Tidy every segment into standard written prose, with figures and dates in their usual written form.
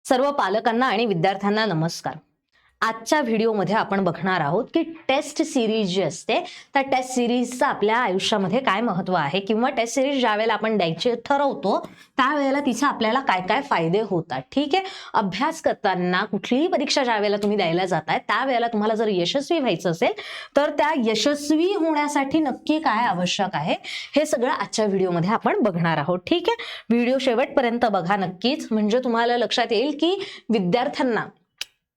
सर्व पालकांना आणि विद्यार्थ्यांना नमस्कार. आजच्या व्हिडिओमध्ये आपण बघणार आहोत की टेस्ट सिरीज जी असते त्या टेस्ट सिरीजचं आपल्या आयुष्यामध्ये काय महत्त्व आहे किंवा टेस्ट सिरीज ज्यावेळेला आपण द्यायचे ठरवतो त्यावेळेला तिचे आपल्याला काय काय फायदे होतात. ठीक आहे, अभ्यास करताना कुठलीही परीक्षा ज्यावेळेला तुम्ही द्यायला जाताय त्यावेळेला तुम्हाला जर यशस्वी व्हायचं असेल तर त्या यशस्वी होण्यासाठी नक्की काय आवश्यक आहे हे सगळं आजच्या व्हिडिओमध्ये आपण बघणार आहोत. ठीक आहे, व्हिडिओ शेवटपर्यंत बघा नक्कीच, म्हणजे तुम्हाला लक्षात येईल की विद्यार्थ्यांना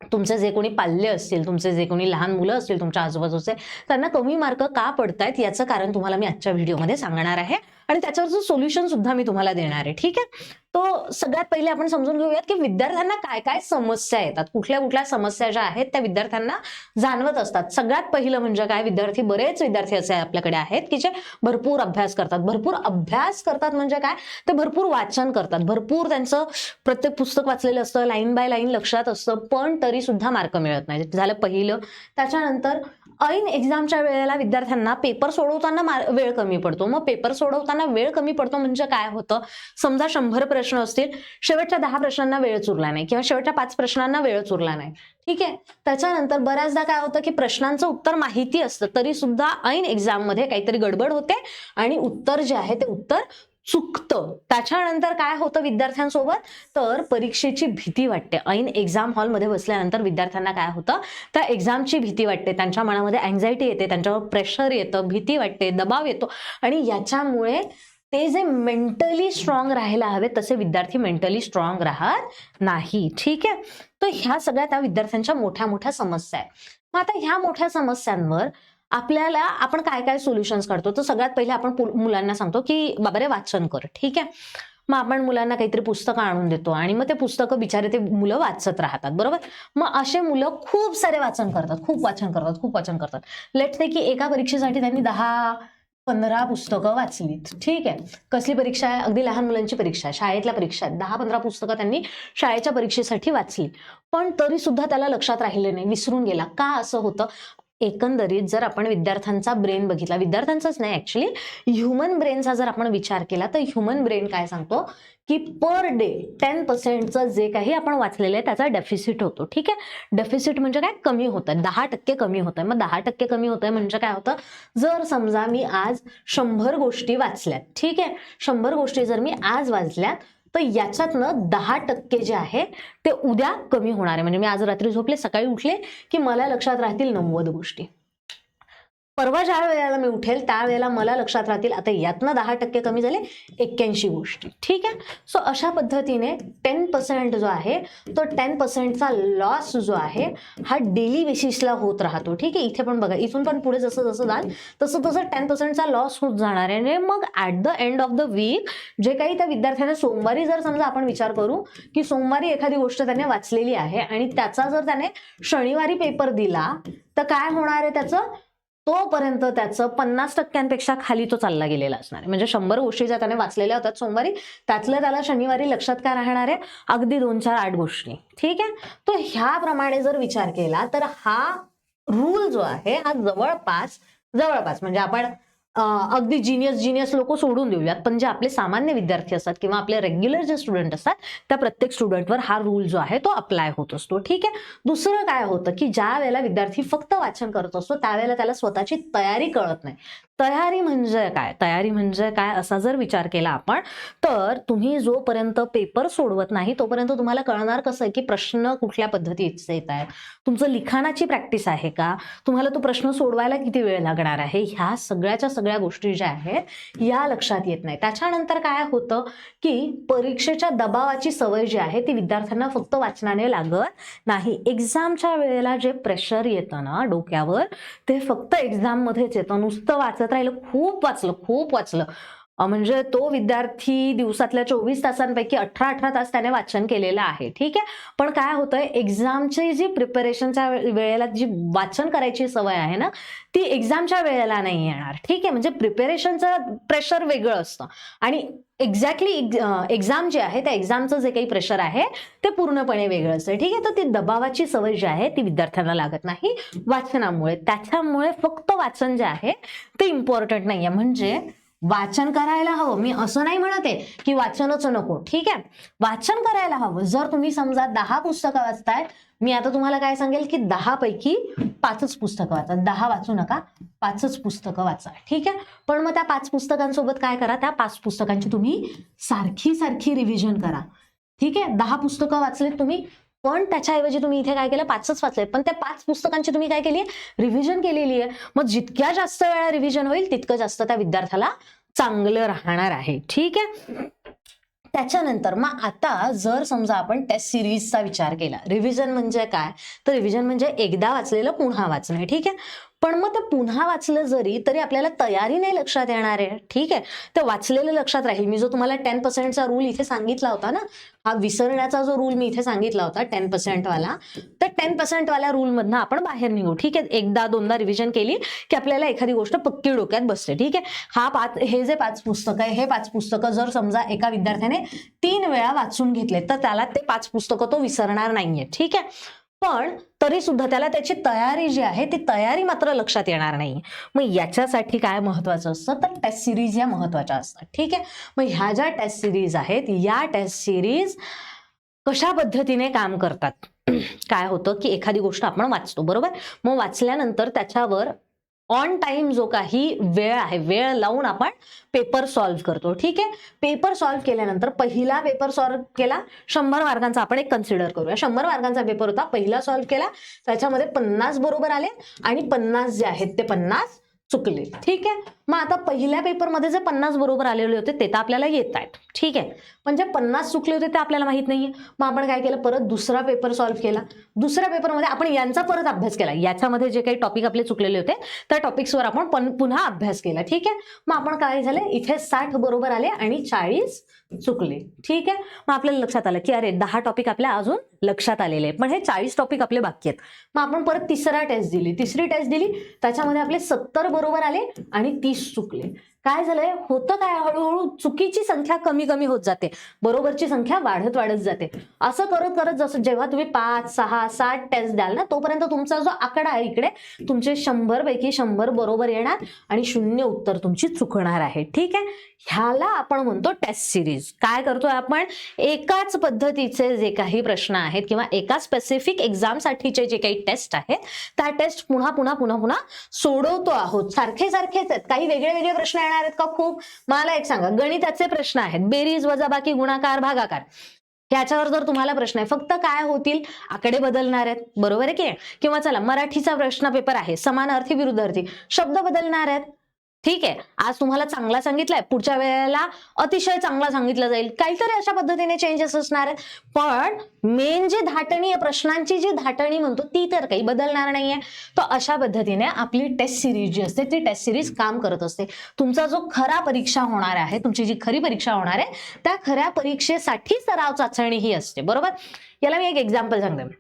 तुमचे जे कोणी पाल्य असतील, तुमचे जे कोणी लहान मुलं असतील तुमच्या आजूबाजूचे, त्यांना कमी मार्क का पडतायत याचं कारण तुम्हाला मी आजच्या व्हिडिओमध्ये सांगणार आहे आणि त्याच्यावरचं सोल्युशन सुद्धा मी तुम्हाला देणार आहे. ठीक आहे, तो सगळ्यात पहिले आपण समजून घेऊयात की विद्यार्थ्यांना काय काय समस्या येतात, कुठल्या कुठल्या समस्या ज्या आहेत त्या विद्यार्थ्यांना जाणवत असतात. सगळ्यात पहिलं म्हणजे काय, बरेच विद्यार्थी असे आपल्याकडे आहेत की जे भरपूर अभ्यास करतात. भरपूर अभ्यास करतात म्हणजे काय, ते भरपूर वाचन करतात, भरपूर त्यांचं प्रत्येक पुस्तक वाचलेलं असतं, लाईन बाय लाईन लक्षात असतं, पण तरी सुद्धा मार्क मिळत नाही. झालं पहिलं. त्याच्यानंतर ऐन एक्झामच्या वेळेला विद्यार्थ्यांना पेपर सोडवताना वेळ कमी पडतो. मग पेपर सोडवताना वेळ कमी पडतो म्हणजे काय होतं, समजा 100 प्रश्न असतील, शेवटच्या 10 प्रश्नांना वेळच उरला नाही किंवा शेवटच्या 5 प्रश्नांना वेळच उरला नाही. ठीक आहे, त्याच्यानंतर बऱ्याचदा काय होतं की प्रश्नांचं उत्तर माहिती असतं तरी सुद्धा ऐन एक्झाम मध्ये काहीतरी गडबड होते आणि उत्तर जे आहे ते उत्तर चुकतं. त्याच्यानंतर काय होतं विद्यार्थ्यांसोबत, तर परीक्षेची भीती वाटते. ऐन एक्झाम हॉलमध्ये बसल्यानंतर विद्यार्थ्यांना काय होतं, त्या एक्झामची भीती वाटते, त्यांच्या मनामध्ये अँझायटी येते, त्यांच्यावर प्रेशर येतं, भीती वाटते, दबाव येतो आणि याच्यामुळे ते जे मेंटली स्ट्रॉंग राहायला हवे तसे विद्यार्थी मेंटली स्ट्रॉंग राहत नाही. ठीक आहे, तर ह्या सगळ्या त्या विद्यार्थ्यांच्या मोठ्या मोठ्या समस्या आहेत. मग आता ह्या मोठ्या समस्यांवर आपल्याला आपण काय काय सोल्युशन्स काढतो, तर सगळ्यात पहिले आपण मुलांना सांगतो की बाबा रे वाचन कर. ठीक आहे, मग आपण मुलांना काहीतरी पुस्तकं आणून देतो आणि मग ते पुस्तकं बिचारे ते मुलं वाचत राहतात. बरोबर, मग असे मुलं खूप सारे वाचन करतात, खूप वाचन करतात. लेट्स से की एका परीक्षेसाठी त्यांनी 10-15 पुस्तकं वाचलीत. ठीक आहे, कसली परीक्षा आहे, अगदी लहान मुलांची परीक्षा आहे, शाळेतल्या परीक्षा आहेत, 10-15 पुस्तकं त्यांनी शाळेच्या परीक्षेसाठी वाचली, पण तरी सुद्धा त्याला लक्षात राहिलं नाही, विसरून गेला. का असं होतं, एकंदरीत जर आपण विद्यार्थ्यांचा ब्रेन बघितला, विद्यार्थ्यांचाच नाही ऍक्च्युली ह्युमन ब्रेनचा जर आपण विचार केला तर ह्युमन ब्रेन काय सांगतो की पर डे 10% जे काही आपण वाचलेलं आहे त्याचा डेफिसिट होतो. ठीक आहे, डेफिसिट म्हणजे काय, कमी होत आहे, 10% कमी होत आहे. मग 10% कमी होत आहे म्हणजे काय होतं, जर समजा मी आज 100 गोष्टी वाचल्यात, ठीक आहे, 100 गोष्टी जर मी आज वाचल्यात तर याच्यातनं 10% जे आहे ते उद्या कमी होणार आहे. म्हणजे मी आज रात्री झोपले, सकाळी उठले की मला लक्षात राहतील 90 गोष्टी. परवा ज्या वेळेला मी उठेल त्यावेळेला मला लक्षात राहतील आता यातनं 10% कमी झाले 81 गोष्टी. ठीक आहे, सो अशा पद्धतीने 10% जो आहे तो 10%चा लॉस जो आहे हा डेली बेसिसला होत राहतो. ठीक आहे, इथे पण बघा, इथून पण पुढे जसं जसं जाल तसं तसं 10%चा लॉस होत जाणार आहे. आणि मग at the end of the week जे काही त्या विद्यार्थ्यांना सोमवारी जर समजा आपण विचार करू की सोमवारी एखादी गोष्ट त्याने वाचलेली आहे आणि त्याचा जर त्याने शनिवारी पेपर दिला तर काय होणार आहे, त्याचं तोपर्यंत त्याचं 50%पेक्षा खाली तो चालला गेलेला असणार आहे. म्हणजे 100 गोष्टी ज्या त्याने वाचलेल्या होत्यात सोमवारी, त्यातलं त्याला शनिवारी लक्षात काय राहणार आहे, अगदी 2-4-8 गोष्टी. ठीक आहे, तो ह्याप्रमाणे जर विचार केला तर हा रूल जो आहे हा जवळपास म्हणजे आपण अगदी जिनियस लोक सोडून देऊयात, पण जे आपले सामान्य विद्यार्थी असतात किंवा आपले रेग्युलर जे स्टुडंट असतात त्या प्रत्येक स्टुडंटवर हा रूल जो आहे तो अप्लाय होत असतो. ठीक आहे, दुसरं काय होतं की ज्या वेळेला विद्यार्थी फक्त वाचन करत असतो त्यावेळेला त्याला स्वतःची तयारी कळत नाही. तयारी म्हणजे काय असा जर विचार केला आपण तर तुम्ही जोपर्यंत पेपर सोडवत नाही तोपर्यंत तुम्हाला कळणार कसं आहे की प्रश्न कुठल्या पद्धतीचे येत आहेत, तुमचं लिखाणाची प्रॅक्टिस आहे का, तुम्हाला तो प्रश्न सोडवायला किती वेळ लागणार आहे, ह्या सगळ्या गोष्टी ज्या आहेत या लक्षात येत नाही. त्याच्यानंतर काय होतं की परीक्षेच्या दबावाची सवय जी आहे ती विद्यार्थ्यांना फक्त वाचनाने लागत नाही. एक्झामच्या वेळेला जे प्रेशर येतं ना डोक्यावर ते फक्त एक्झाम मध्येच येतं. नुसतं वाचत राहिलं, खूप वाचलं म्हणजे तो विद्यार्थी दिवसातल्या 24 तासांपैकी 18 तास त्याने वाचन केलेलं आहे. ठीक आहे, पण काय होतंय, एक्झामची जी प्रिपरेशनच्या वेळेला जी वाचन करायची सवय आहे ना ती एक्झामच्या वेळेला नाही येणार. ठीक आहे, म्हणजे प्रिपरेशनचं प्रेशर वेगळं असतं आणि एक्झॅक्टली एक्झाम जे आहे त्या एक्झामचं जे काही प्रेशर आहे ते पूर्णपणे वेगळं असतं. ठीक आहे, तर ती दबावाची सवय जी आहे ती विद्यार्थ्यांना लागत नाही वाचनामुळे. त्याच्यामुळे फक्त वाचन जे आहे ते इम्पॉर्टंट नाहीये. म्हणजे वाचन करायला हवं. मी असं नाही म्हणते की वाचनच नको, ठीक आहे, वाचन करायला हवं. जर तुम्ही समजा 10 पुस्तकं वाचताय, मी आता तुम्हाला काय सांगेल की 10 पैकी 5च पुस्तकं वाचा. 10 वाचू नका, 5च पुस्तकं वाचा, ठीक आहे. पण मग त्या 5 पुस्तकांसोबत काय करा, त्या 5 पुस्तकांची तुम्ही सारखी सारखी रिव्हिजन करा, ठीक आहे. 10 पुस्तकं वाचलेत तुम्ही, पण त्याच्याऐवजी तुम्ही इथे काय केलं, 5च वाचले, पण त्या 5 पुस्तकांची तुम्ही काय केली, रिव्हिजन केलेली आहे. मग जितक्या जास्त वेळा रिव्हिजन होईल तितकं जास्त त्या विद्यार्थ्याला चांगलं राहणार आहे, ठीक आहे. त्याच्यानंतर मग आता जर समजा आपण टेस्ट सिरीजचा विचार केला, रिव्हिजन म्हणजे काय, तर रिव्हिजन म्हणजे एकदा वाचलेलं पुन्हा वाचणं, ठीक आहे. पण मग ते पुन्हा वाचलं जरी तरी आपल्याला तयारी नाही लक्षात येणार आहे, ठीक आहे. ते वाचलेलं लक्षात राहील. मी जो तुम्हाला 10% रूल इथे सांगितला होता ना, हा विसरण्याचा जो रूल मी इथे सांगितला होता 10% वाला, तर 10% वाल्या रूल मधनं आपण बाहेर निघू, ठीक आहे. एकदा दोनदा रिव्हिजन केली की आपल्याला एखादी गोष्ट पक्की डोक्यात बसते, ठीक आहे. हे जे 5 पुस्तकं आहे, हे 5 पुस्तकं जर समजा एका विद्यार्थ्याने 3 वेळा वाचून घेतले तर त्याला ते 5 पुस्तकं तो विसरणार नाहीये, ठीक आहे. पण तरी सुद्धा त्याला त्याची तयारी जी आहे ती तयारी मात्र लक्षात येणार नाही. मग याच्यासाठी काय महत्वाचं असतं, तर टेस्ट सिरीज या महत्वाच्या असतात, ठीक आहे. मग ह्या ज्या टेस्ट सिरीज आहेत, या टेस्ट सिरीज कशा पद्धतीने काम करतात. काय होतं की एखादी गोष्ट आपण वाचतो, बरोबर. मग वाचल्यानंतर त्याच्यावर ऑन टाइम जो काही वेळ आहे, वेळ लावून आपण पेपर सॉल्व्ह करतो, ठीक आहे. पेपर सॉल्व्ह केल्यानंतर पहिला पेपर सॉल्व्ह केला, 100 मार्कांचा आपण एक कन्सिडर करूया. 100 मार्कांचा पेपर होता, पहिला सॉल्व्ह केला, त्याच्यामध्ये 50 बरोबर आले आणि 50 जे आहेत ते 50 चुकले, ठीक आहे. मग आता पहिल्या पेपरमध्ये जे 50 बरोबर आलेले होते ते तर आपल्याला येत आहेत, ठीक आहे. पण जे 50 चुकले होते ते आपल्याला माहित नाहीये. मग आपण काय केलं, परत दुसरा पेपर सॉल्व्ह केला. दुसऱ्या पेपरमध्ये आपण यांचा परत अभ्यास केला. याच्यामध्ये जे काही टॉपिक आपले चुकलेले होते त्या टॉपिक्सवर आपण पुन्हा अभ्यास केला, ठीक आहे. मग आपण काय झालं, इथे 60 बरोबर आले आणि 40 चुकले, ठीक आहे. मग आपल्याला लक्षात आलं की अरे 10 टॉपिक आपल्या अजून लक्षात आलेले पण हे 40 टॉपिक आपले बाकी आहेत. मग आपण परत तिसरी टेस्ट दिली, त्याच्यामध्ये आपले 70 बरोबर आले आणि 30 चुकले. काय झालंय, होतं काय, हळूहळू चुकीची संख्या कमी कमी होत जाते, बरोबरची संख्या वाढत वाढत जाते. असं करत करत जसं जेव्हा तुम्ही 5, 6, 7 टेस्ट द्याल ना, तोपर्यंत तुमचा जो आकडा आहे इकडे तुमचे 100 पैकी 100 बरोबर येणार आणि 0 उत्तर तुमची चुकणार आहे, ठीक आहे. ह्याला आपण म्हणतो टेस्ट सिरीज. काय करतोय आपण, एकाच पद्धतीचे जे काही प्रश्न आहेत किंवा एका स्पेसिफिक एक्झाम साठीचे जे काही टेस्ट आहेत त्या टेस्ट पुन्हा पुन्हा पुन्हा पुन्हा सोडवतो आहोत. सारखेच आहेत, काही वेगळे वेगळे प्रश्न येणार आहेत का, खूप. मला एक सांगा, गणिताचे प्रश्न आहेत, बेरीज वजाबाकी गुणाकार भागाकार, ह्याच्यावर जर तुम्हाला प्रश्न आहे, फक्त काय होतील, आकडे बदलणार आहेत, बरोबर आहे की. किंवा चला मराठीचा प्रश्न पेपर आहे, समानार्थी विरुद्धार्थी शब्द बदलणार आहेत, ठीक आहे. आज तुम्हाला चांगला सांगितलंय, पुढच्या वेळेला अतिशय चांगला सांगितलं जाईल, काहीतरी अशा पद्धतीने चेंजेस असणार आहेत. पण मेन जी धाटणी आहे, प्रश्नांची जी धाटणी म्हणतो ती तर काही बदलणार नाहीये. तर अशा पद्धतीने आपली टेस्ट सिरीज जी असते ती टेस्ट सिरीज काम करत असते. तुमचा जो खरा परीक्षा होणार आहे, तुमची जी खरी परीक्षा होणार आहे त्या खऱ्या परीक्षेसाठी सराव चाचणी ही असते, बरोबर. याला मी एक एक्झाम्पल सांगते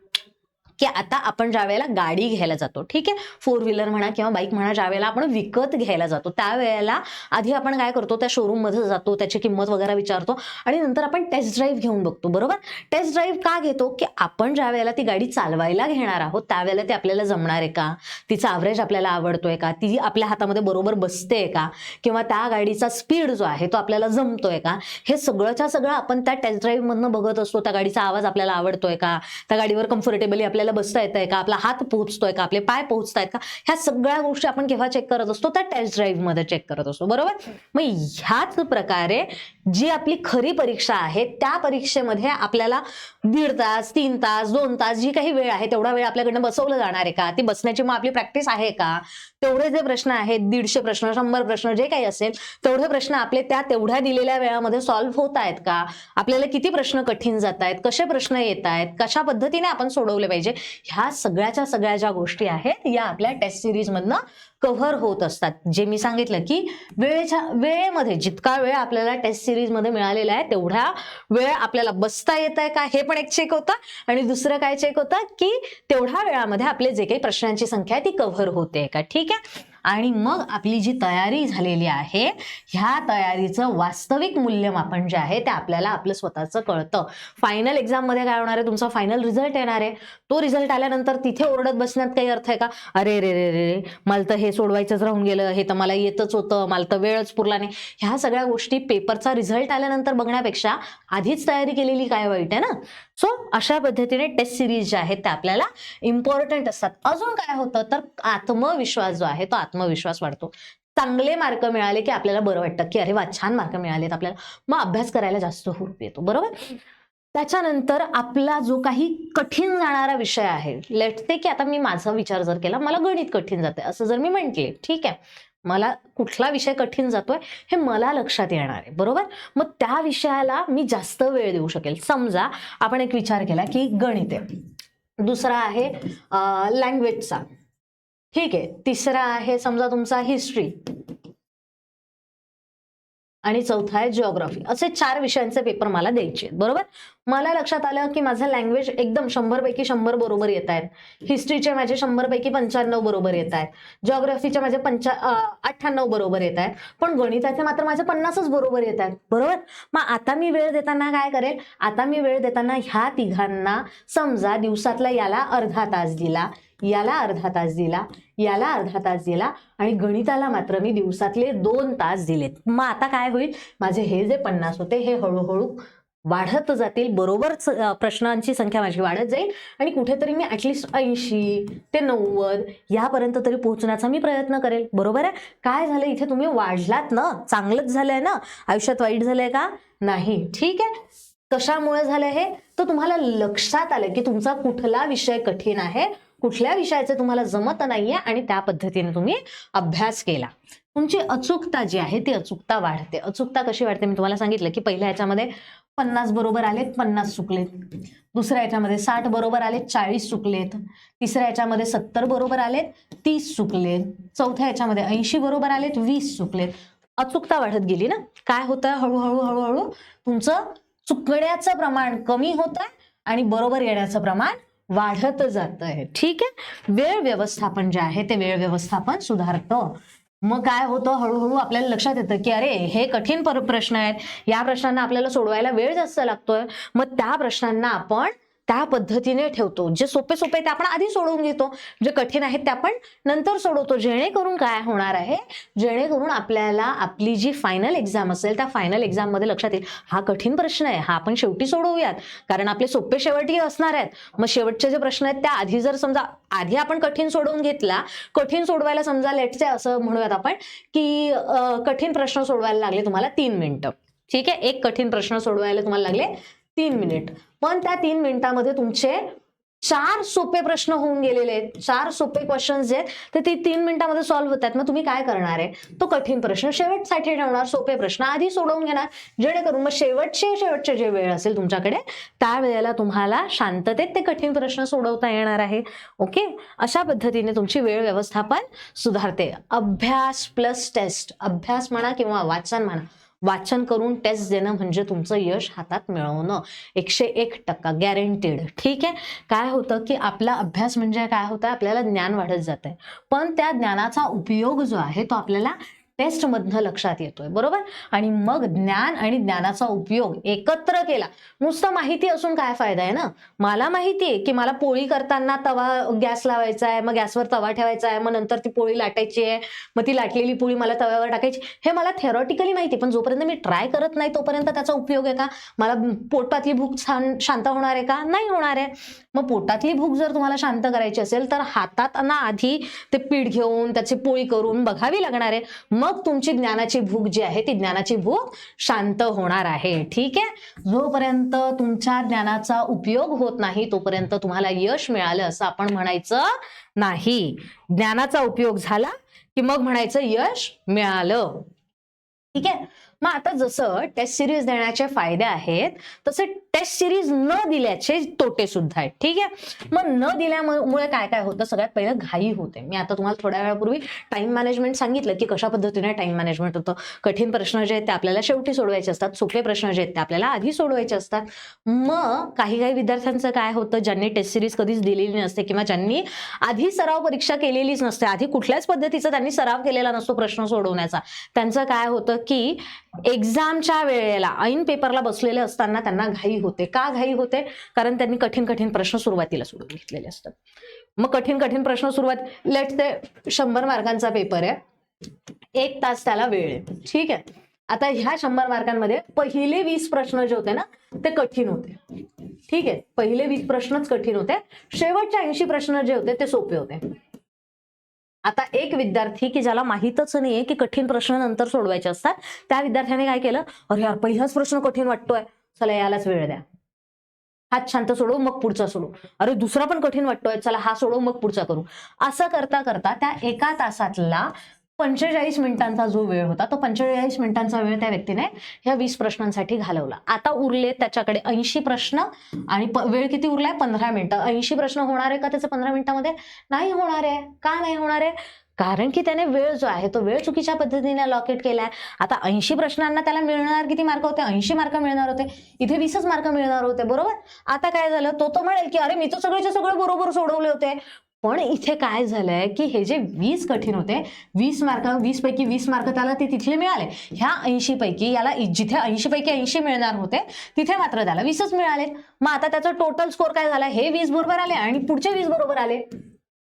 की आता आपण ज्या वेळेला गाडी घ्यायला जातो, ठीक आहे, 4 व्हीलर म्हणा किंवा बाईक म्हणा, ज्या वेळेला आपण विकत घ्यायला जातो त्यावेळेला आधी आपण काय करतो, त्या शोरूम मध्ये जातो, त्याची किंमत वगैरे विचारतो आणि नंतर आपण टेस्ट ड्राईव्ह घेऊन बघतो, बरोबर. टेस्ट ड्राईव्ह का घेतो, की आपण ज्या वेळेला ती गाडी चालवायला घेणार आहोत त्यावेळेला ती आपल्याला जमणार आहे का, तिचा ॲव्हरेज आपल्याला आवडतोय का, ती आपल्या हातामध्ये बरोबर बसते का, किंवा त्या गाडीचा स्पीड जो आहे तो आपल्याला जमतोय का, हे सगळंच्या सगळं आपण त्या टेस्ट ड्राईव्ह मधनं बघत असतो. त्या गाडीचा आवाज आपल्याला आवडतोय का, त्या गाडीवर कम्फर्टेबली आपल्याला बसता येतंय का, आपला हात पोहोचतोय का, आपले पाय पोहोचतायत का, ह्या सगळ्या गोष्टी आपण केव्हा चेक करत असतो, त्या टेस्ट ड्राईव्ह मध्ये चेक करत असतो, बरोबर. मग ह्याच प्रकारे जी आपली खरी परीक्षा आहे त्या परीक्षेमध्ये आपल्याला 1.5 तास 3 तास 2 तास जी काही वेळ आहे तेवढा वेळ आपल्याकडनं बसवलं जाणार आहे का, ती बसण्याची मग आपली प्रॅक्टिस आहे का, तेवढे जे प्रश्न आहेत 150 प्रश्न 100 प्रश्न जे काही असेल तेवढे प्रश्न आपले त्या तेवढ्या दिलेल्या वेळामध्ये सॉल्व्ह होत आहेत का, आपल्याला किती प्रश्न कठीण जात आहेत, कसे प्रश्न येत आहेत, कशा पद्धतीने आपण सोडवले पाहिजे, ह्या सगळ्या ज्या गोष्टी आहेत या आपल्या टेस्ट सिरीज मधनं कव्हर होत असतात. जे मी सांगितलं की वेळेमध्ये जितका वेळ आपल्याला टेस्ट सिरीज मध्ये मिळालेला आहे तेवढा वेळ आपल्याला बसता येत आहे का हे पण एक चेक होतं आणि दुसरं काय चेक होतं की तेवढ्या वेळामध्ये आपले जे काही प्रश्नांची संख्या आहे ती कव्हर होते का, ठीक आहे. आणि मग आपली जी तयारी झालेली आहे ह्या तयारीचं वास्तविक मूल्यमापन जे आहे ते आपल्याला आपलं स्वतःचं कळतं. फायनल एक्झाममध्ये काय होणार आहे, तुमचा फायनल रिझल्ट येणार आहे. तो रिझल्ट आल्यानंतर तिथे ओरडत बसण्यात काही अर्थ आहे का? अरे रे रे रे, मला तर हे सोडवायचंच राहून गेलं, हे तर मला येतच होतं, मला तर वेळच पुरला नाही. ह्या सगळ्या गोष्टी पेपरचा रिझल्ट आल्यानंतर बघण्यापेक्षा आधीच तयारी केलेली काय वाईट आहे ना. सो अशा पद्धतीने टेस्ट सिरीज ज्या आहेत त्या आपल्याला इम्पॉर्टंट असतात. अजून काय होतं तर आत्मविश्वास जो आहे तो आत्मविश्वास वाढतो. चांगले मार्क मिळाले की आपल्याला बरं वाटतं की अरे वा छान मार्क मिळालेत आपल्याला, मग अभ्यास करायला जास्त हुरूप येतो, बरोबर. त्याच्यानंतर आपला जो काही कठीण जाणारा विषय आहे, लेट्स से की आता मी माझा विचार जर केला, मला गणित कठीण जाते असं जर मी म्हटले, ठीक आहे, मला कुठला विषय कठीण जातोय हे मला लक्षात येणार आहे, बरोबर. मग त्या विषयाला मी जास्त वेळ देऊ शकेल. समजा आपण एक विचार केला की गणित आहे, दुसरा आहे लँग्वेजचा, ठीक आहे, तिसरा आहे समजा तुमचा हिस्ट्री आणि चौथा आहे जिओग्राफी. असे 4 विषयांचे पेपर मला द्यायचे, बरोबर. मला लक्षात आलं की माझं लँग्वेज एकदम 100 पैकी 100 बरोबर येत आहेत, हिस्ट्रीचे माझे 100 पैकी 95 बरोबर येत आहेत, जिओग्राफीचे माझे 98 बरोबर येत आहेत, पण गणिताचे मात्र माझे 50च बरोबर येत आहेत, बरोबर. मग आता मी वेळ देताना काय करेल, आता मी वेळ देताना ह्या तिघांना समजा दिवसातला याला अर्धा तास दिला, याला अर्धा तास दिला, याला अर्धा तास दिला आणि गणिताला मात्र मी दिवसातले 2 तास दिलेत. मग आता काय होईल, माझे हे जे 50 होते हे हळूहळू वाढत जातील, बरोबर प्रश्नांची संख्या माझी वाढत जाईल आणि कुठेतरी मी ऍटलिस्ट 80 ते 90 यापर्यंत तरी पोहोचण्याचा मी प्रयत्न करेल, बरोबर आहे. काय झालं इथे, तुम्ही वाढलात ना, चांगलंच झालंय ना, आयुष्यात वाईट झालंय का? नाही, ठीक आहे. कशामुळे झालंय हे, तर तुम्हाला लक्षात आलं की तुमचा कुठला विषय कठीण आहे, कुठल्या विषयाचे तुम्हाला जमत नाहीये आणि त्या पद्धतीने तुम्ही अभ्यास केला. तुमची अचूकता जी आहे ती अचूकता वाढते. अचूकता कशी वाढते मी तुम्हाला सांगितलं की पहिल्या ह्याच्यामध्ये 50 बरोबर आलेत, 50 चुकलेत. दुसऱ्या ह्याच्यामध्ये 60 बरोबर आलेत, 40 चुकलेत. तिसऱ्या ह्याच्यामध्ये 70 बरोबर आलेत, 30 चुकलेत. चौथ्या ह्याच्यामध्ये 80 बरोबर आलेत, 20 चुकलेत. अचूकता वाढत गेली ना. काय होतं, हळूहळू हळूहळू तुमचं चुकण्याचं प्रमाण कमी होत आहे आणि बरोबर येण्याचं प्रमाण वाढत जात आहे, ठीक आहे. वेळ व्यवस्थापन जे आहे ते वेळ व्यवस्थापन सुधारतं. मग काय होतं, हळूहळू आपल्याला लक्षात येतं की अरे हे कठीण प्रश्न आहेत, या प्रश्नांना आपल्याला सोडवायला वेळ जास्त लागतोय. मग त्या प्रश्नांना आपण त्या पद्धतीने ठेवतो. जे सोपे सोपे ते आपण आधी सोडवून घेतो, जे कठीण आहेत ते आपण नंतर सोडवतो. जेणेकरून काय होणार आहे, जेणेकरून आपल्याला आपली जी फायनल एक्झाम असेल त्या फायनल एक्झाम मध्ये लक्षात येईल हा कठीण प्रश्न आहे, हा आपण शेवटी सोडवूयात, कारण आपले सोपे शेवटी असणार आहेत. मग शेवटचे जे प्रश्न आहेत त्या आधी जर समजा आधी आपण कठीण सोडवून घेतला, कठीण सोडवायला समजा लेट्स से असं म्हणूयात आपण की कठीण प्रश्न सोडवायला लागले तुम्हाला 3 मिनिटं, ठीक आहे. एक कठीण प्रश्न सोडवायला तुम्हाला लागले 3 मिनिट, पण त्या 3 मिनिटांमध्ये तुमचे 4 सोपे प्रश्न होऊन गेलेले आहेत, 4 सोपे क्वेश्चन्स जे आहेत ते 3 मिनिटांमध्ये सॉल्व्ह होतात. मग तुम्ही काय करणार आहे, तो कठीण प्रश्न शेवटसाठी ठेवणार, सोपे प्रश्न आधी सोडवून घेणार, जेणेकरून मग शेवटचे जे वेळ असेल तुमच्याकडे त्या वेळेला तुम्हाला शांततेत ते कठीण प्रश्न सोडवता येणार आहे. ओके, अशा पद्धतीने तुमची वेळ व्यवस्थापन सुधारते. अभ्यास प्लस टेस्ट, अभ्यास म्हणा किंवा वाचन म्हणा, वाचन करून टेस्ट देणं म्हणजे तुमचं यश हातात मिळवणं 101% गॅरंटीड, ठीक आहे. काय होतं की आपला अभ्यास म्हणजे काय होतं, आपल्याला ज्ञान वाढत जातंय, पण त्या ज्ञानाचा उपयोग जो आहे तो आपल्याला टेस्ट मधनं लक्षात येतोय, बरोबर. आणि मग ज्ञान आणि ज्ञानाचा उपयोग एकत्र केला. नुसतं माहिती असून काय फायदा आहे ना. मला माहिती आहे की मला पोळी करताना तवा गॅस लावायचा आहे, मग गॅसवर तवा ठेवायचा आहे, मग नंतर ती पोळी लाटायची आहे, मग ती लाटलेली पोळी मला तव्यावर टाकायची, हे मला थेरॉटिकली माहिती, पण जोपर्यंत मी ट्राय करत नाही तोपर्यंत त्याचा उपयोग आहे का, मला पोटातली भूक शांत होणार आहे का, नाही होणार आहे. मग पोटातली भूक जर तुम्हाला शांत करायची असेल तर हातात ना आधी ते पीठ घेऊन त्याची पोळी करून बघावी लागणार आहे, मग तुमची ज्ञानाची भूक जी आहे ती ज्ञानाची भूक शांत होणार आहे, ठीक आहे. जोपर्यंत तुमच्या ज्ञानाचा उपयोग होत नाही तोपर्यंत तुम्हाला यश मिळालं असं आपण म्हणायचं नाही. ज्ञानाचा उपयोग झाला की मग म्हणायचं यश मिळालं, ठीक आहे. मग आता जसं टेस्ट सिरीज देण्याचे फायदे आहेत तसे टेस्ट सिरीज न दिल्याचे तोटे सुद्धा आहेत. ठीक आहे, मग न दिल्यामुळे काय काय होतं, सगळ्यात पहिलं घाई होते. मी आता तुम्हाला थोड्या वेळापूर्वी टाइम मॅनेजमेंट सांगितलं की कशा पद्धतीने टाइम मॅनेजमेंट होतं. कठीण प्रश्न जे आहेत ते आपल्याला शेवटी सोडवायचे असतात, सोपे प्रश्न जे आहेत ते आपल्याला आधी सोडवायचे असतात. मग काही काही विद्यार्थ्यांचं काय होतं, ज्यांनी टेस्ट सिरीज कधीच दिलेली नसते किंवा ज्यांनी आधी सराव परीक्षा केलेलीच नसते, आधी कुठल्याच पद्धतीचा त्यांनी सराव केलेला नसतो प्रश्न सोडवण्याचा, त्यांचं काय होतं की एक्झामच्या वेळेला ऐन पेपरला बसलेले असताना त्यांना घाई होते. का घाई होते? कारण त्यांनी कठीण कठीण प्रश्न सुरुवातीला सोडून घेतलेले असतात. मग कठीण कठीण प्रश्न सुरुवात, लेट्स से 100 मार्कांचा पेपर आहे, 1 तास त्याला वेळ आहे. ठीक आहे, आता ह्या 100 मार्कांमध्ये पहिले 20 प्रश्न जे होते ना ते कठीण होते. ठीक आहे, पहिले 20 प्रश्नच कठीण होते, शेवटचे 80 प्रश्न जे होते ते सोपे होते. आता एक विद्यार्थी की ज्याला माहीतच नाहीये की कठीण प्रश्न नंतर सोडवायचे असतात, त्या विद्यार्थ्याने काय केलं, अरे यार पहिलाच प्रश्न कठीण वाटतोय, चला यालाच वेळ द्या, हात शांत सोडवू मग पुढचा सोडू, अरे दुसरा पण कठीण वाटतोय, चला हा सोडवू मग पुढचा करू. असं करता करता त्या 1 तासातला 45 मिनिटांचा जो वेळ होता, तो 45 मिनिटांचा वेळ त्या व्यक्तीने ह्या 20 प्रश्नांसाठी घालवला. आता उरले त्याच्याकडे 80 प्रश्न आणि वेळ किती उरलाय, 15 मिनिटं. 80 प्रश्न होणार आहे का त्याचे 15 मिनिटांमध्ये? नाही होणार आहे. का नाही होणार आहे? कारण की त्याने वेळ जो आहे तो वेळ चुकीच्या पद्धतीने अलॉकेट केलाय. आता 80 प्रश्नांना त्याला मिळणार किती मार्क होते? 80 मार्क मिळणार होते, इथे 20च मार्क मिळणार होते, बरोबर. आता काय झालं, तो म्हणेल की अरे मी तर सगळेचे सगळे बरोबर सोडवले होते. पण इथे काय झालंय की हे जे 20 कठीण होते, 20 पैकी 20 मार्क त्याला ते तिथले मिळाले. ह्या 80 पैकी याला जिथे 80 पैकी 80 मिळणार होते तिथे मात्र त्याला 20च मिळाले. मग आता त्याचा टोटल स्कोर काय झाला, हे 20 बरोबर आले आणि पुढचे 20 बरोबर आले,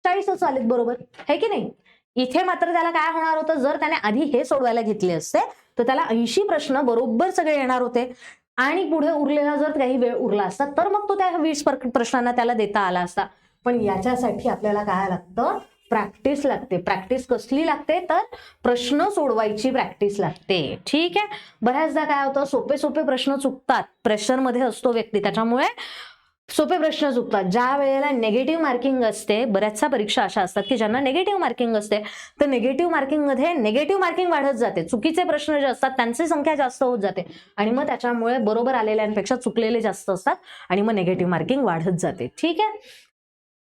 40च आलेत, बरोबर है की नाही. इथे मात्र त्याला काय होणार होतं, जर त्याने आधी हे सोडवायला घेतले असते तर त्याला 80 प्रश्न बरोबर सगळे येणार होते आणि पुढे उरलेला जर काही वेळ उरला असता तर मग तो त्या 20 प्रश्नांना त्याला देता आला असता. पण याच्यासाठी आपल्याला काय लागतं, प्रॅक्टिस लागते. प्रॅक्टिस कसली लागते, तर प्रश्न सोडवायची प्रॅक्टिस लागते. ठीक आहे, बऱ्याचदा काय होतं, सोपे सोपे प्रश्न चुकतात, प्रेशरमध्ये असतो व्यक्ती, त्याच्यामुळे सोपे प्रश्न चुकतात. ज्या वेळेला नेगेटिव्ह मार्किंग असते, बऱ्याचशा परीक्षा अशा असतात की ज्यांना नेगेटिव्ह मार्किंग असते, तर नेगेटिव्ह मार्किंग मध्ये नेगेटिव्ह मार्किंग वाढत जाते, चुकीचे प्रश्न जे असतात त्यांची संख्या जास्त होत जाते आणि मग त्याच्यामुळे बरोबर आलेल्यांपेक्षा चुकलेले जास्त असतात आणि मग नेगेटिव्ह मार्किंग वाढत जाते. ठीक आहे,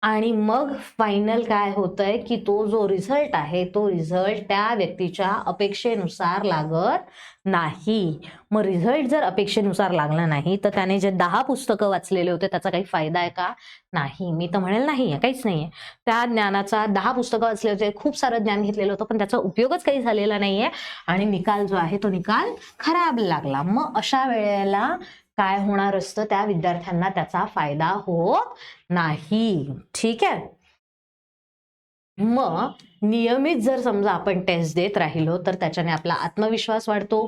आणि मग फायनल काय होतंय की तो जो रिझल्ट आहे तो रिझल्ट त्या व्यक्तीच्या अपेक्षेनुसार लागत नाही. मग रिझल्ट जर अपेक्षेनुसार लागला नाही तर त्याने जे 10 पुस्तकं वाचलेले होते त्याचा काही फायदा आहे का? नाही, मी तर म्हणेल नाहीये, काहीच नाहीये. त्या ज्ञानाचा 10 पुस्तकं वाचले होते, खूप सारं ज्ञान घेतलेलं होतं, पण त्याचा उपयोगच काही झालेला नाहीये आणि निकाल जो आहे तो निकाल खराब लागला. मग अशा वेळेला काय होणार असतं, त्या विद्यार्थ्यांना त्याचा फायदा होत नाही. ठीक आहे, मग नियमित जर समजा आपण टेस्ट देत राहिलो तर त्याच्याने आपला आत्मविश्वास वाढतो,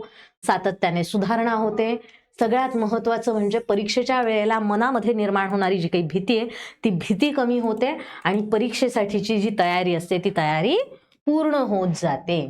सातत्याने सुधारणा होते. सगळ्यात महत्वाचं म्हणजे परीक्षेच्या वेळेला मनामध्ये निर्माण होणारी जी काही भीती आहे ती भीती कमी होते आणि परीक्षेसाठीची जी तयारी असते ती तयारी पूर्ण होत जाते.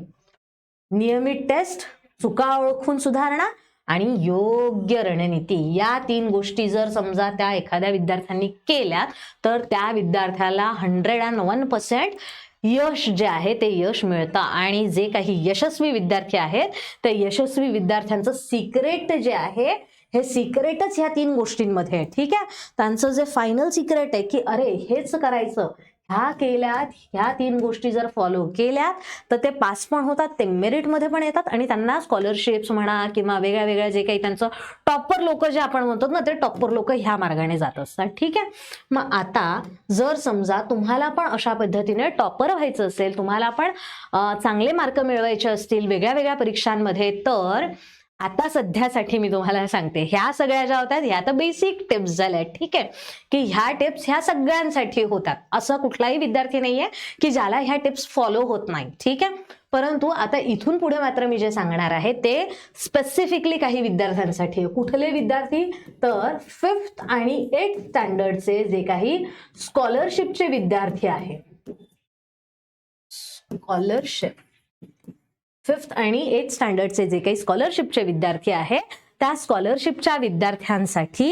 नियमित टेस्ट, चुका ओळखून सुधारणा आणि योग्य रणनीती, या 3 गोष्टी जर समजा त्या एखाद्या विद्यार्थ्यांनी केल्या तर त्या विद्यार्थ्याला 101% यश जे आहे ते यश मिळतं. आणि जे काही यशस्वी विद्यार्थी आहेत त्या यशस्वी विद्यार्थ्यांचं सिक्रेट जे आहे हे सिक्रेटच ह्या 3 गोष्टींमध्ये आहे. ठीक आहे, त्यांचं जे फायनल सिक्रेट आहे की अरे हेच करायचं, ह्या केल्यात, ह्या 3 गोष्टी जर फॉलो केल्यात तर ते पास पण होतात, ते मेरिटमध्ये पण येतात आणि त्यांना स्कॉलरशिप्स म्हणा किंवा वेगळ्या वेगळ्या जे काही त्यांचं टॉपर लोक जे आपण म्हणतो ना ते टॉपर लोक ह्या मार्गाने जात असतात. ठीक आहे, मग आता जर समजा तुम्हाला पण अशा पद्धतीने टॉपर व्हायचं असेल, तुम्हाला पण चांगले मार्क मिळवायचे असतील वेगळ्या वेगळ्या परीक्षांमध्ये, तर आता सध्यासाठी मी तुम्हाला सांगते, ह्या सगळ्या ज्या होत्या ह्या तर बेसिक टिप्स झाल्या. ठीक आहे, की ह्या टिप्स ह्या सगळ्यांसाठी होतात, असं कुठलाही विद्यार्थी नाहीये की ज्याला ह्या टिप्स फॉलो होत नाही. ठीक आहे, परंतु आता इथून पुढे मात्र मी जे सांगणार आहे ते स्पेसिफिकली काही विद्यार्थ्यांसाठी. कुठले विद्यार्थी, तर 5th आणि 8th स्टँडर्डचे जे काही स्कॉलरशिपचे विद्यार्थी आहेत, स्कॉलरशिप 5th आणि 8th स्टँडर्डचे जे काही स्कॉलरशिपचे विद्यार्थी आहेत त्या स्कॉलरशिपच्या विद्यार्थ्यांसाठी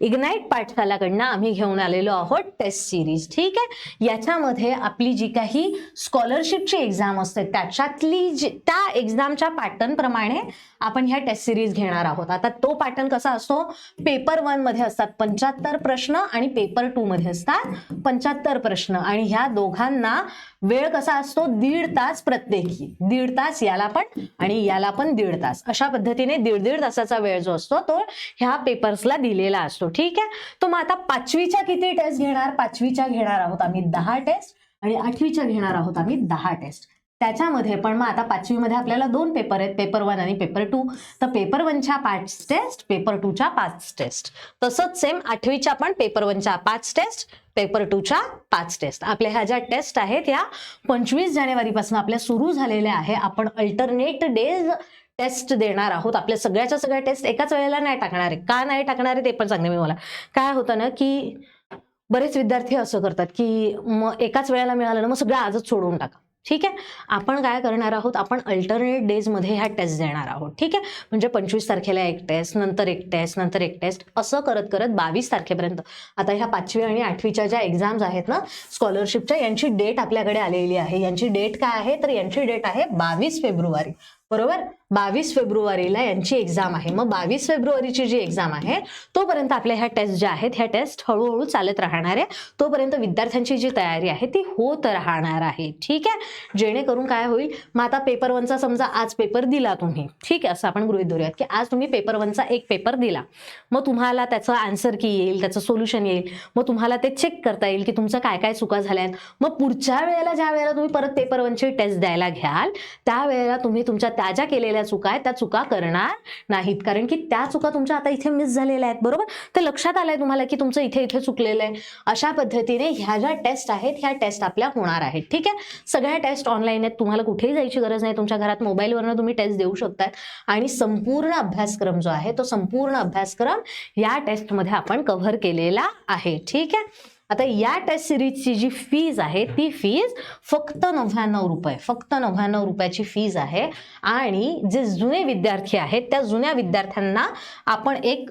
इग्नाइट पाठशालाकडनं आम्ही घेऊन आलेलो आहोत टेस्ट सिरीज. ठीक आहे, याच्यामध्ये आपली जी काही स्कॉलरशिपची एक्झाम असते त्याच्यातली त्या एक्झामच्या पॅटर्न प्रमाणे आपण ह्या टेस्ट सिरीज घेणार आहोत. आता तो पॅटर्न कसा असतो, पेपर 1 मध्ये असतात 75 प्रश्न आणि पेपर 2 मध्ये असतात 75 प्रश्न, आणि ह्या दोघांना वेळ कसा असतो, 1.5 तास प्रत्येकी, 1.5 तास याला पण आणि याला पण 1.5 तास, अशा पद्धतीने 1.5 तासाचा वेळ जो असतो तो ह्या पेपर्सला दिलेला असतो. ठीक आहे. तो मग आता 5वीच्या किती टेस्ट घेणार, 5वीच्या घेणार आहोत आम्ही 10 टेस्ट आणि 8वीच्या घेणार आहोत आम्ही 10 टेस्ट. त्याच्यामध्ये पण मग आता 5वीमध्ये आपल्याला 2 पेपर आहेत, पेपर 1 आणि पेपर 2. तर पेपर 1च्या 5 टेस्ट, पेपर 2च्या 5 टेस्ट. तसंच सेम 8वीच्या पण पेपर 1च्या 5 टेस्ट, पेपर 2च्या 5 टेस्ट. आपल्या ह्या ज्या टेस्ट आहेत या 25 जानेवारीपासून आपल्या सुरू झालेल्या आहे. आपण अल्टरनेट डेज टेस्ट देणार आहोत. आपल्या सगळ्याच्या सगळ्या टेस्ट एकाच वेळेला नाही टाकणार आहे. का नाही टाकणार आहे ते पण सांगते मी मला. काय होतं ना की बरेच विद्यार्थी असं करतात की मग एकाच वेळेला मिळालं ना मग सगळं आजच सोडून टाका. ठीक आहे. आपण काय करणार आहोत, आपण अल्टरनेट डेज मध्ये ह्या टेस्ट देणार आहोत. ठीक आहे. म्हणजे 25 तारखेला एक टेस्ट, नंतर एक टेस्ट, नंतर एक टेस्ट, असं करत करत 22 तारखेपर्यंत. आता ह्या 5वी आणि 8वीच्या ज्या एक्झाम्स आहेत ना स्कॉलरशिपच्या, यांची डेट आपल्याकडे आलेली आहे. यांची डेट काय आहे, तर यांची डेट आहे 22 फेब्रुवारी. बरोबर, 22 फेब्रुवारीला यांची एक्झाम आहे. मग 22 फेब्रुवारीची जी एक्झाम आहे तोपर्यंत आपल्या ह्या टेस्ट ज्या आहेत ह्या टेस्ट हळूहळू चालत राहणार आहे. तोपर्यंत विद्यार्थ्यांची जी तयारी आहे ती होत राहणार आहे. ठीक आहे. जेणेकरून काय होईल, मग आता पेपर 1चा समजा आज पेपर दिला तुम्ही, ठीक आहे, असं आपण गृहीत धरूयात की आज तुम्ही पेपर 1चा एक पेपर दिला. मग तुम्हाला त्याचं आन्सर की येईल, त्याचं सोल्युशन येईल. मग तुम्हाला ते चेक करता येईल की तुमचं काय काय चुका झाल्यात. मग पुढच्या वेळेला ज्या वेळेला तुम्ही परत पेपर 1ची टेस्ट द्यायला घ्याल त्यावेळेला तुम्ही तुमच्या त्या ज्या केलेल्या चुका आहेत त्या चुका करणार नाहीत, कारण की त्या चुका तुमच्या आता इथे मिस झालेल्या आहेत. बरोबर, तर लक्षात आलंय तुम्हाला की तुमचं इथे इथे चुकलेलं आहे. अशा पद्धतीने ह्या ज्या टेस्ट आहेत ह्या टेस्ट आपल्या होणार आहेत. ठीक आहे. सगळ्या टेस्ट ऑनलाईन आहेत, तुम्हाला कुठेही जायची गरज नाही. तुमच्या घरात मोबाईलवरनं तुम्ही टेस्ट देऊ शकतात आणि संपूर्ण अभ्यासक्रम जो आहे तो संपूर्ण अभ्यासक्रम या टेस्टमध्ये आपण कव्हर केलेला आहे. ठीक आहे. आता या टेस्ट सिरीजची जी फीज आहे ती फीज फक्त 99 रुपये, फक्त 99 रुपयाची फीज आहे. आणि जे जुने विद्यार्थी आहेत त्या जुन्या विद्यार्थ्यांना आपण एक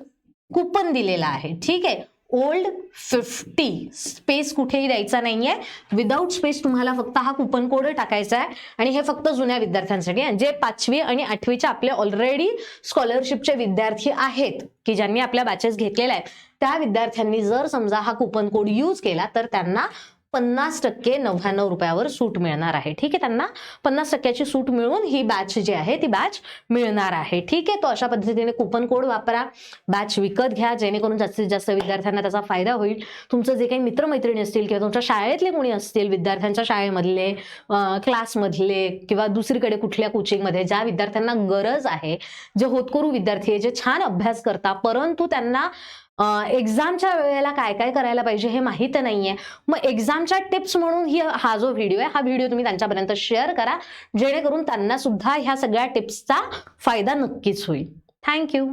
कुपन दिलेला आहे. ठीक आहे. ओल्ड 50, स्पेस कुठेही द्यायचा नाहीये, विदाऊट स्पेस तुम्हाला फक्त हा कुपन कोड टाकायचा आहे. आणि हे फक्त जुन्या विद्यार्थ्यांसाठी आहे. जे 5वी आणि 8वीच्या आपले ऑलरेडी स्कॉलरशिपचे विद्यार्थी आहेत की ज्यांनी आपल्या बॅचेस घेतलेल्या आहेत त्या विद्यार्थ्यांनी जर समजा हा कुपन कोड यूज केला तर त्यांना 50% 99 रुपयावर सूट मिळणार आहे. ठीक आहे. त्यांना 50%ची सूट मिळून ही बॅच जी आहे ती बॅच मिळणार आहे. ठीक आहे. तो अशा पद्धतीने कुपन कोड वापरा, बॅच विकत घ्या, जेणेकरून जास्तीत जास्त विद्यार्थ्यांना त्याचा फायदा होईल. तुमचं जे काही मित्रमैत्रिणी असतील किंवा तुमच्या शाळेतले कोणी असतील, विद्यार्थ्यांच्या शाळेमधले, क्लासमधले किंवा दुसरीकडे कुठल्या कोचिंगमध्ये ज्या विद्यार्थ्यांना गरज आहे, जे होतकरू विद्यार्थी आहे, जे छान अभ्यास करतात परंतु त्यांना एक्झामच्या वेळेला काय काय करायला पाहिजे हे माहित नाहीये, मग एक्झामच्या टिप्स म्हणून हा जो व्हिडिओ आहे हा व्हिडिओ तुम्ही त्यांच्यापर्यंत शेअर करा, जेणेकरून त्यांना सुद्धा ह्या सगळ्या टिप्सचा फायदा नक्कीच होईल. थँक्यू.